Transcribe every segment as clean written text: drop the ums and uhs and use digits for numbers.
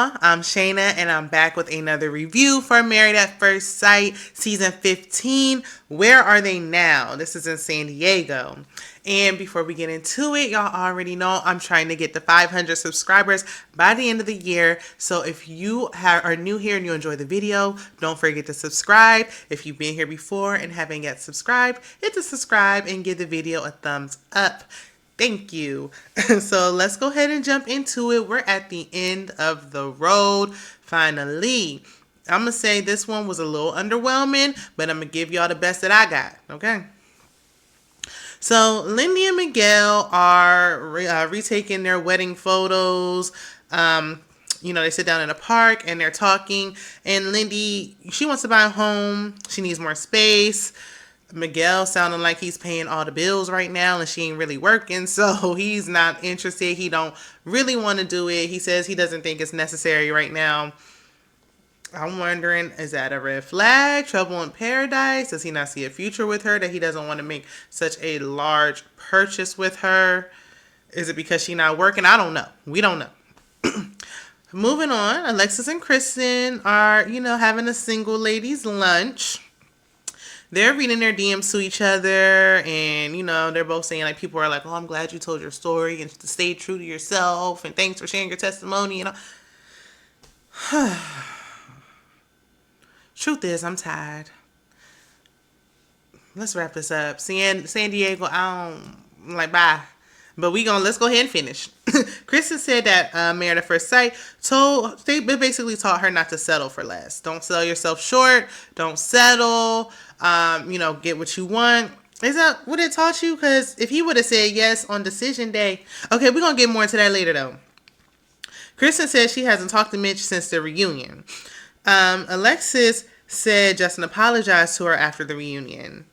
y'all, I'm Shayna and I'm back with another review for Married at First Sight Season 15. Where are they now? This is in San Diego. And before we get into it, y'all already know I'm trying to get to 500 subscribers by the end of the year. So if you are new here and you enjoy the video, don't forget to subscribe. If you've been here before and haven't yet subscribed, hit the subscribe and give the video a thumbs up. Thank you. So let's go ahead and jump into it. We're at the end of the road, finally. I'm going to say this one was a little underwhelming, but I'm going to give y'all the best that I got, okay? So Lindy and Miguel are retaking their wedding photos. They sit down in a park and they're talking. And Lindy, she wants to buy a home. She needs more space. Miguel sounding like he's paying all the bills right now and she ain't really working, so he's not interested. He don't really want to do it. He says he doesn't think it's necessary right now. I'm wondering, is that a red flag? Trouble in paradise? Does he not see a future with her that he doesn't want to make such a large purchase with her? Is it because she's not working? I don't know. We don't know. Moving on, Alexis and Kristen are, having a single ladies lunch. They're reading their DMs to each other, and, they're both saying, like, people are like, oh, I'm glad you told your story and to stay true to yourself, and thanks for sharing your testimony, Truth is, I'm tired. Let's wrap this up. San Diego, bye. But let's go ahead and finish. Kristen said that Married at First Sight they basically taught her not to settle for less. Don't sell yourself short. Don't settle. Get what you want. Is that what it taught you? Because if he would have said yes on decision day. Okay, we're going to get more into that later, though. Kristen says she hasn't talked to Mitch since the reunion. Alexis said Justin apologized to her after the reunion.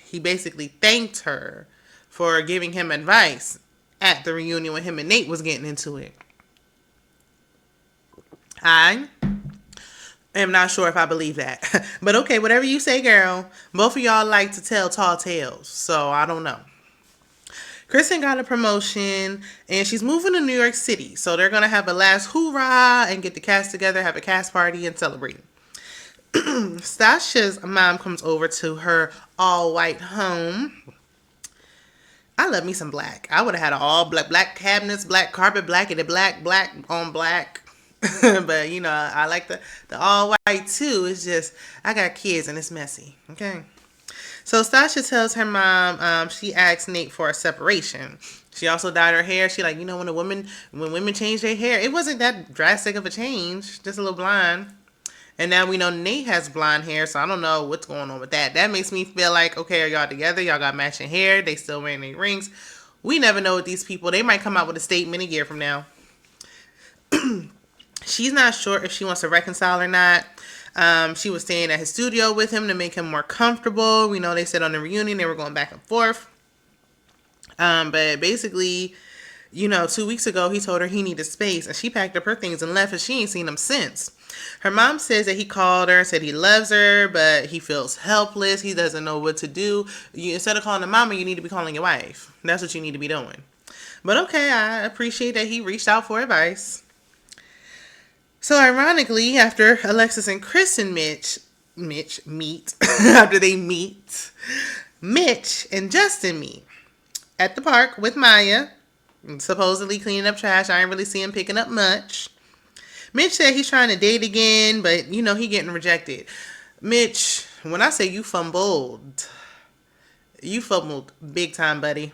He basically thanked her for giving him advice at the reunion when him and Nate was getting into it. I am not sure if I believe that. But okay, whatever you say, girl. Both of y'all like to tell tall tales, so I don't know. Kristen got a promotion, and she's moving to New York City. So they're going to have a last hoorah and get the cast together, have a cast party, and celebrate. Sasha's mom comes over to her all-white home. I love me some black. I would have had an all-black cabinets, black carpet, black on black. But, I like the all-white, too. It's just, I got kids, and it's messy. Okay? So Sasha tells her mom she asked Nate for a separation. She also dyed her hair. She like, when women change their hair, it wasn't that drastic of a change, just a little blonde. And now we know Nate has blonde hair, so I don't know what's going on with that. That makes me feel like, okay, are y'all together? Y'all got matching hair. They still wearing their rings. We never know with these people. They might come out with a statement a year from now. She's not sure if she wants to reconcile or not. She was staying at his studio with him to make him more comfortable. We know they said on the reunion they were going back and forth. But basically, 2 weeks ago he told her he needed space, and she packed up her things and left, and she ain't seen him since. Her mom says that he called her and said he loves her, but he feels helpless. He doesn't know what to do. Instead of calling the mama, you need to be calling your wife. That's what you need to be doing. But okay, I appreciate that he reached out for advice. So ironically, after Alexis and Kristen meet, after they meet, Mitch and Justin meet at the park with Maya, supposedly cleaning up trash. I ain't really see him picking up much. Mitch said he's trying to date again, but he getting rejected. Mitch, when I say you fumbled big time, buddy.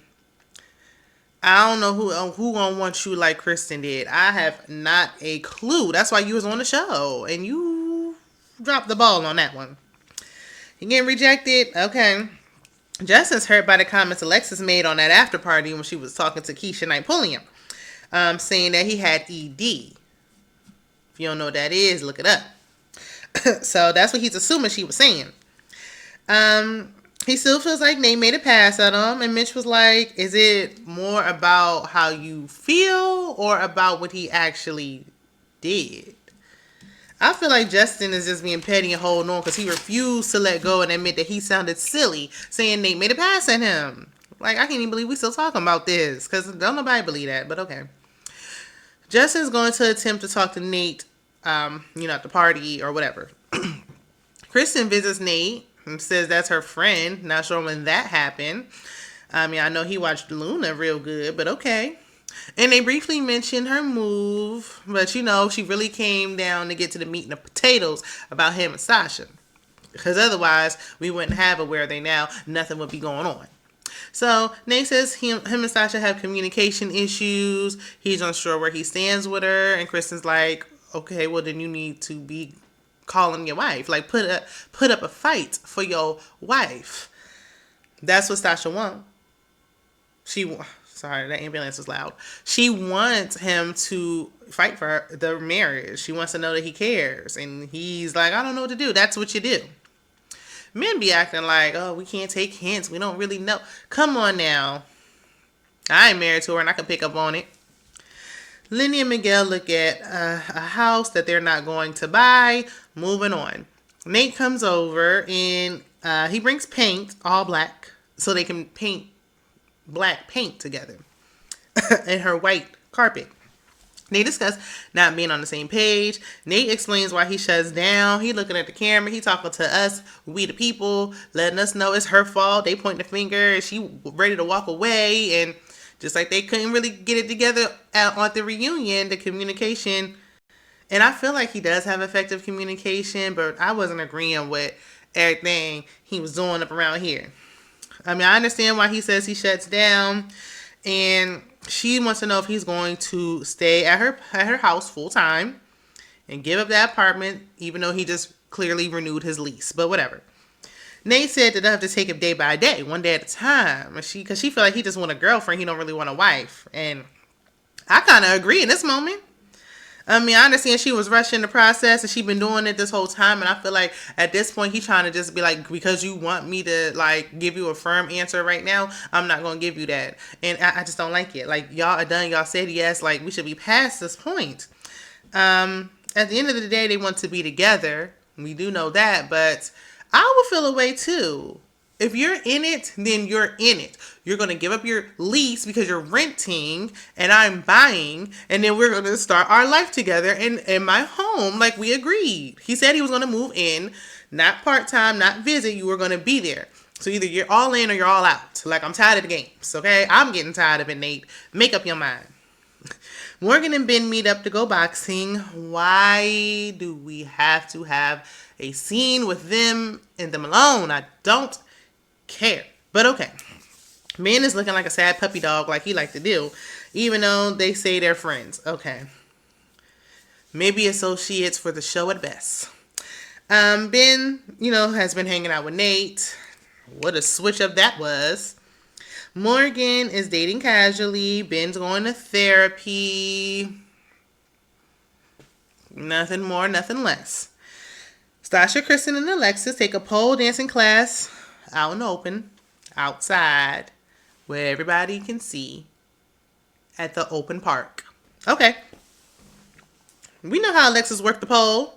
I don't know who gonna want you like Kristen did. I have not a clue. That's why you was on the show, and you dropped the ball on that one. You getting rejected? Okay. Justin's hurt by the comments Alexis made on that after party when she was talking to Keisha Knight Pulliam, saying that he had ED. If you don't know what that is, look it up. So that's what he's assuming she was saying. He still feels like Nate made a pass at him, and Mitch was like, is it more about how you feel or about what he actually did? I feel like Justin is just being petty and holding on because he refused to let go and admit that he sounded silly saying Nate made a pass at him. Like, I can't even believe we still talking about this because don't nobody believe that, but okay. Justin's going to attempt to talk to Nate, at the party or whatever. Kristen visits Nate and says that's her friend. Not sure when that happened. I know he watched Luna real good, but okay. And they briefly mentioned her move, but she really came down to get to the meat and the potatoes about him and Sasha. Because otherwise, we wouldn't have a Where Are They Now? Nothing would be going on. So Nate says him and Sasha have communication issues. He's unsure where he stands with her, and Kristen's like, okay, well then you need to be calling your wife. Like put up a fight for your wife. That's what Sasha wants. Sorry, that ambulance is loud. She wants him to fight for the marriage. She wants to know that he cares, and he's like, I don't know what to do. That's what you do. Men be acting like, oh, we can't take hints. We don't really know. Come on now. I ain't married to her and I can pick up on it. Lindy and Miguel look at a house that they're not going to buy. Moving on. Nate comes over and he brings paint, all black, so they can paint black paint together. And her white carpet. They discuss not being on the same page. Nate explains why he shuts down. He looking at the camera. He talking to us, we the people, letting us know it's her fault. They point the finger and she ready to walk away. And just like they couldn't really get it together at the reunion, the communication. And I feel like he does have effective communication, but I wasn't agreeing with everything he was doing up around here. I understand why he says he shuts down. And she wants to know if he's going to stay at her house full time and give up that apartment, even though he just clearly renewed his lease. But whatever. Nate said that they have to take it day by day, one day at a time. Because she feel like he just want a girlfriend. He don't really want a wife. And I kind of agree in this moment. I understand she was rushing the process and she been doing it this whole time. And I feel like at this point, he's trying to just be like, because you want me to like give you a firm answer right now, I'm not going to give you that. And I just don't like it. Like, y'all are done. Y'all said yes. Like, we should be past this point. At the end of the day, they want to be together. We do know that. But I would feel a way too. If you're in it, then you're in it. You're going to give up your lease because you're renting and I'm buying. And then we're going to start our life together in my home like we agreed. He said he was going to move in, not part-time, not visit. You were going to be there. So either you're all in or you're all out. Like, I'm tired of the games, okay? I'm getting tired of it, Nate. Make up your mind. Morgan and Ben meet up to go boxing. Why do we have to have a scene with them and them alone? I don't care. But okay. Ben is looking like a sad puppy dog like he like to do, even though they say they're friends. Okay. Maybe associates for the show at best. Ben, has been hanging out with Nate. What a switch up that was. Morgan is dating casually. Ben's going to therapy. Nothing more, nothing less. Sasha, Kristen, and Alexis take a pole dancing class out in the open, outside, where everybody can see, at the open park. Okay. We know how Alexis worked the pole.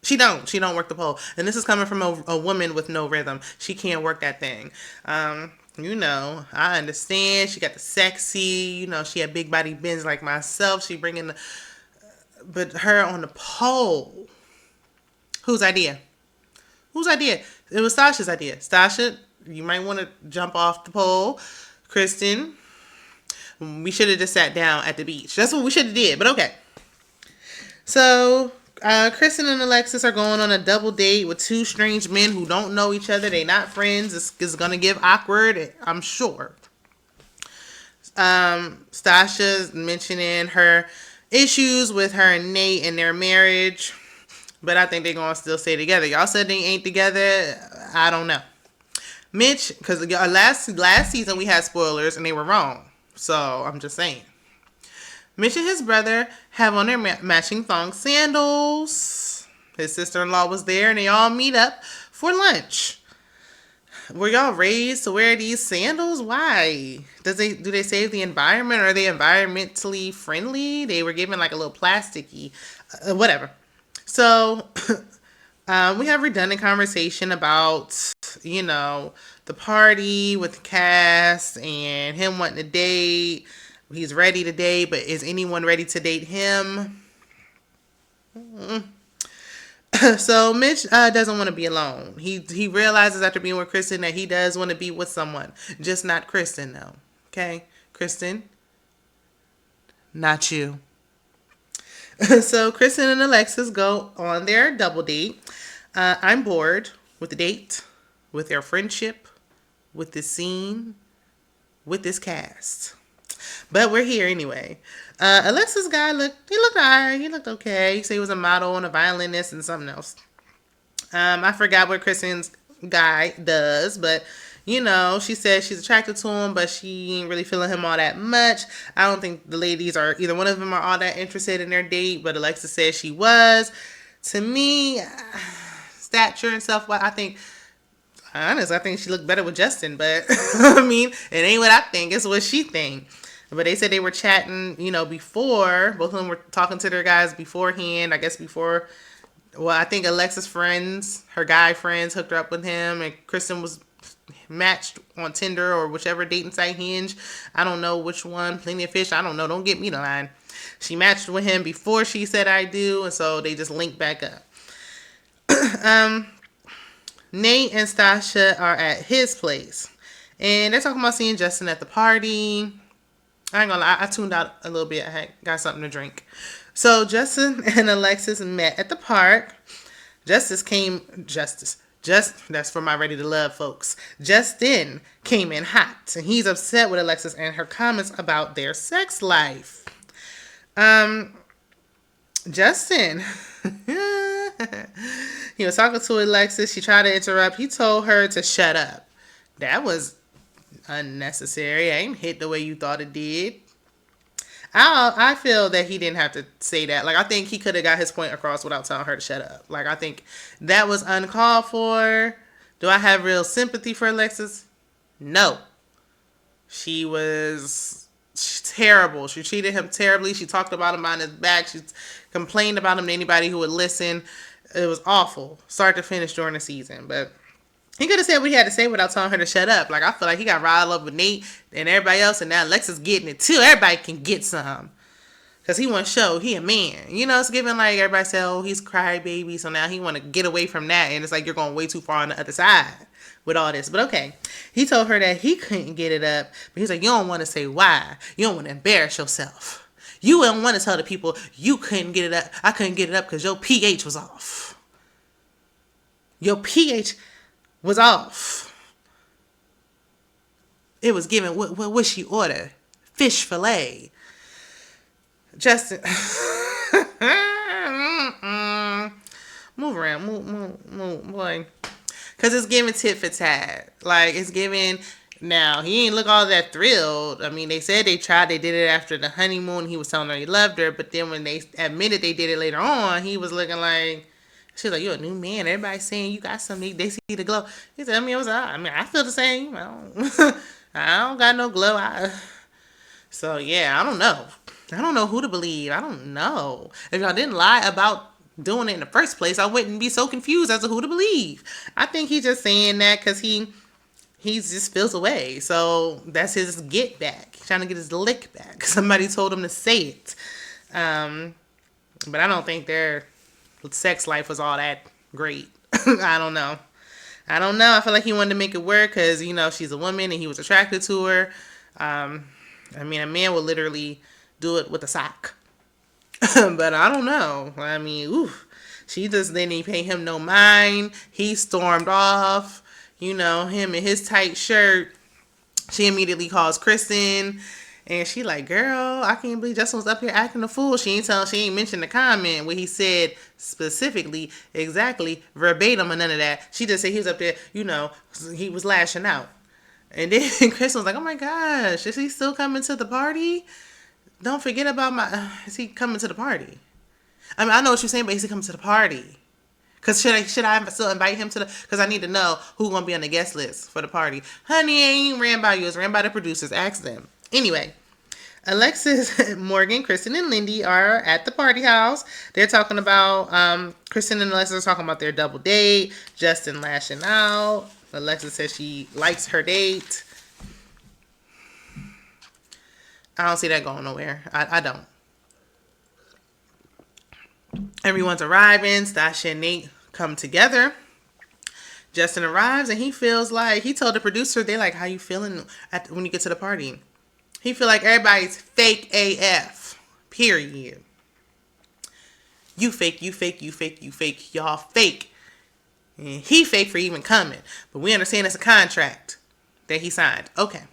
She don't work the pole. And this is coming from a woman with no rhythm. She can't work that thing. I understand. She got the sexy, she had big body bends like myself. She bringing but her on the pole. Whose idea? It was Sasha's idea. Sasha, you might want to jump off the pole. Kristen, we should have just sat down at the beach. That's what we should have did, but okay. So, Kristen and Alexis are going on a double date with two strange men who don't know each other. They not friends. It's going to get awkward, I'm sure. Sasha's mentioning her issues with her and Nate and their marriage. But I think they're going to still stay together. Y'all said they ain't together. I don't know. Mitch, because last season we had spoilers and they were wrong. So I'm just saying. Mitch and his brother have on their matching thong sandals. His sister-in-law was there and they all meet up for lunch. Were y'all raised to wear these sandals? Why? Do they save the environment? Or are they environmentally friendly? They were given like a little plasticky, whatever. So, we have redundant conversation about, the party with the cast and him wanting to date. He's ready to date, but is anyone ready to date him? So Mitch doesn't want to be alone. He realizes after being with Kristen that he does want to be with someone, just not Kristen though. Okay, Kristen, not you. So Kristen and Alexis go on their double date. I'm bored with the date, with their friendship, with this scene, with this cast. But we're here anyway. Alexis guy looked alright. He looked okay. He said he was a model and a violinist and something else. I forgot what Kristen's guy does, but she said she's attracted to him, but she ain't really feeling him all that much. I don't think the ladies are, either one of them are all that interested in their date, but Alexis said she was. To me, stature and stuff, I think, honestly, I think she looked better with Justin, but I mean, it ain't what I think, it's what she think. But they said they were chatting, before. Both of them were talking to their guys beforehand, I guess before. Well, I think Alexis' friends, her guy friends, hooked her up with him, and Kristen was matched on Tinder or whichever dating site, Hinge. I don't know which one. Plenty of Fish. I don't know. Don't get me to line. She matched with him before she said I do, and so they just linked back up. Nate and Sasha are at his place, and they're talking about seeing Justin at the party. I ain't gonna lie, I tuned out a little bit. I got something to drink. So Justin and Alexis met at the park. That's for my Ready to Love folks. Justin came in hot, and he's upset with Alexis and her comments about their sex life. Justin, he was talking to Alexis. She tried to interrupt. He told her to shut up. That was unnecessary. I ain't hit the way you thought it did. I feel that he didn't have to say that. Like, I think he could have got his point across without telling her to shut up. Like, I think that was uncalled for. Do I have real sympathy for Alexis? No. She was terrible. She treated him terribly. She talked about him behind his back. She complained about him to anybody who would listen. It was awful, start to finish during the season. But he could have said what he had to say without telling her to shut up. Like, I feel like he got riled up with Nate and everybody else, and now Alexis getting it too. Everybody can get some. Because he want to show he a man. It's giving like everybody say, oh, he's crybaby, so now he want to get away from that. And it's like you're going way too far on the other side with all this. But okay. He told her that he couldn't get it up. But he's like, you don't want to say why. You don't want to embarrass yourself. You don't want to tell the people you couldn't get it up. I couldn't get it up because your pH was off. Your pH was off. It was given, what she order? Fish fillet. Justin. Move around. Move, boy. Because it's giving tit for tat. Like, it's giving, now, he ain't look all that thrilled. I mean, they said they did it after the honeymoon. He was telling her he loved her. But then when they admitted they did it later on, he was looking like, she was like, you're a new man. Everybody's saying you got something. They see the glow. He said, I feel the same. I don't got no glow. So, yeah, I don't know. I don't know who to believe. I don't know. If y'all didn't lie about doing it in the first place, I wouldn't be so confused as to who to believe. I think he's just saying that because he just feels away. So, that's his get back. He's trying to get his lick back. Somebody told him to say it. But I don't think their sex life was all that great. I don't know. I feel like he wanted to make it work because, she's a woman and he was attracted to her. A man would literally do it with a sock. But I don't know. She just didn't pay him no mind. He stormed off. Him in his tight shirt. She immediately calls Kristen. And she like, girl, I can't believe Justin was up here acting a fool. She ain't mentioned the comment where he said specifically, exactly, verbatim or none of that. She just said he was up there, he was lashing out. And then Kristen was like, oh my gosh, is he still coming to the party? Don't forget about is he coming to the party? I know what you're saying, but is he coming to the party? Because should I still invite him because I need to know who's going to be on the guest list for the party. Honey, it ain't ran by you. It's ran by the producers. Ask them. Anyway, Alexis, Morgan, Kristen, and Lindy are at the party house. They're talking about, Kristen and Alexis are talking about their double date. Justin lashing out. Alexis says she likes her date. I don't see that going nowhere. I don't. Everyone's arriving. Sasha and Nate come together. Justin arrives and he feels like, he told the producer, they like, how you feeling when you get to the party? He feel like everybody's fake AF. Period. You fake, you fake, you fake, you fake. Y'all fake. And he fake for even coming. But we understand it's a contract that he signed. Okay.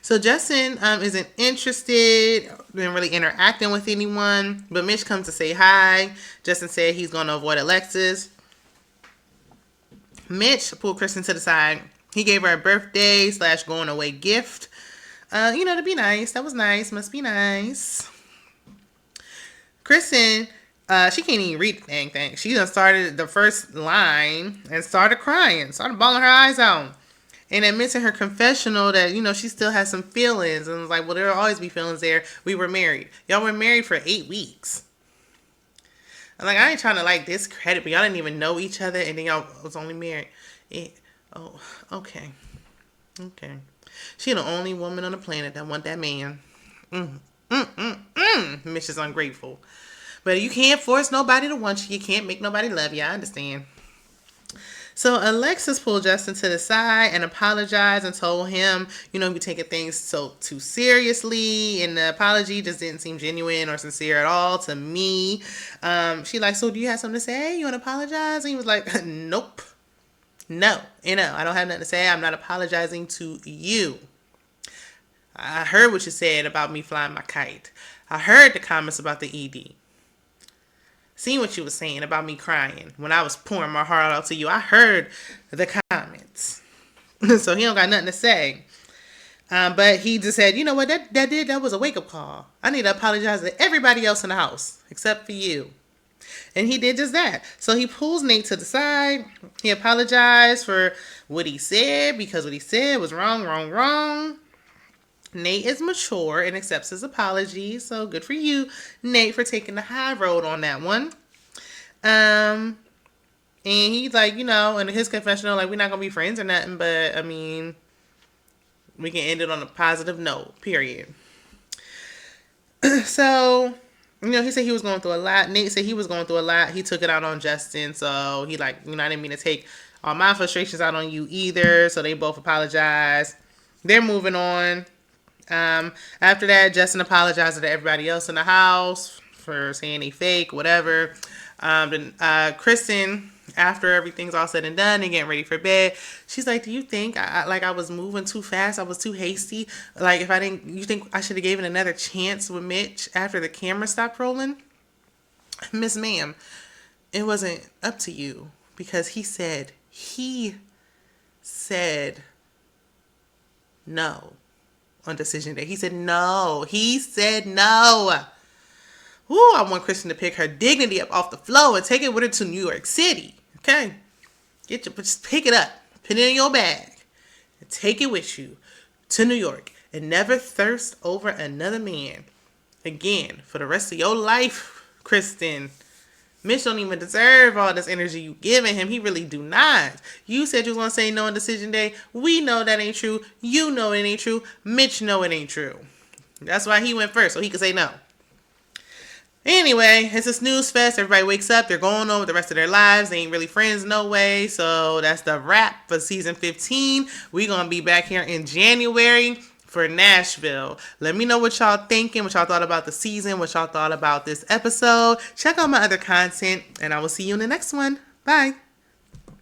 So Justin isn't interested in really interacting with anyone. But Mitch comes to say hi. Justin said he's going to avoid Alexis. Mitch pulled Kristen to the side. He gave her a birthday / going away gift. To be nice. That was nice. Must be nice. Kristen, she can't even read the dang thing. She done started the first line and started crying. Started bawling her eyes out. And admits in her confessional that, she still has some feelings. And was like, well, there'll always be feelings there. We were married. Y'all were married for 8 weeks. I'm like, I ain't trying to discredit, but y'all didn't even know each other, and then y'all was only married. Okay. She the only woman on the planet that want that man. Mitch is ungrateful. But you can't force nobody to want you. You can't make nobody love you. I understand. So Alexis pulled Justin to the side and apologized and told him, we taking things so too seriously, and the apology just didn't seem genuine or sincere at all to me. She like, so do you have something to say? You want to apologize? And he was like, nope. No, I don't have nothing to say. I'm not apologizing to you. I heard what you said about me flying my kite. I heard the comments about the ED. Seen what you was saying about me crying when I was pouring my heart out to you. I heard the comments. So he don't got nothing to say. But he just said, you know what, that was a wake-up call. I need to apologize to everybody else in the house except for you. And he did just that. So he pulls Nate to the side. He apologized for what he said because what he said was wrong. Nate is mature and accepts his apology. So good for you, Nate, for taking the high road on that one. And he's like, in his confessional, we're not going to be friends or nothing. But, we can end it on a positive note, period. So, he said he was going through a lot. Nate said he was going through a lot. He took it out on Justin. So, he I didn't mean to take all my frustrations out on you either. So, they both apologized. They're moving on. After that, Justin apologized to everybody else in the house for saying they fake, whatever. Kristen, after everything's all said and done and getting ready for bed, she's like, do you think I was moving too fast? I was too hasty? You think I should have given another chance with Mitch after the camera stopped rolling? Miss Ma'am, it wasn't up to you because he said no. On decision day. He said no. Ooh, I want Kristen to pick her dignity up off the floor and take it with her to New York City. Okay? Just pick it up. Put it in your bag. And take it with you to New York. And never thirst over another man again for the rest of your life, Kristen. Mitch don't even deserve all this energy you giving him. He really do not. You said you was going to say no on decision day. We know that ain't true. You know it ain't true. Mitch know it ain't true. That's why he went first, so he could say no. Anyway, it's a snooze fest. Everybody wakes up. They're going on with the rest of their lives. They ain't really friends no way. So that's the wrap for season 15. We're going to be back here in January for Nashville. Let me know what y'all thinking, what y'all thought about the season, what y'all thought about this episode. Check out my other content, and I will see you in the next one. Bye.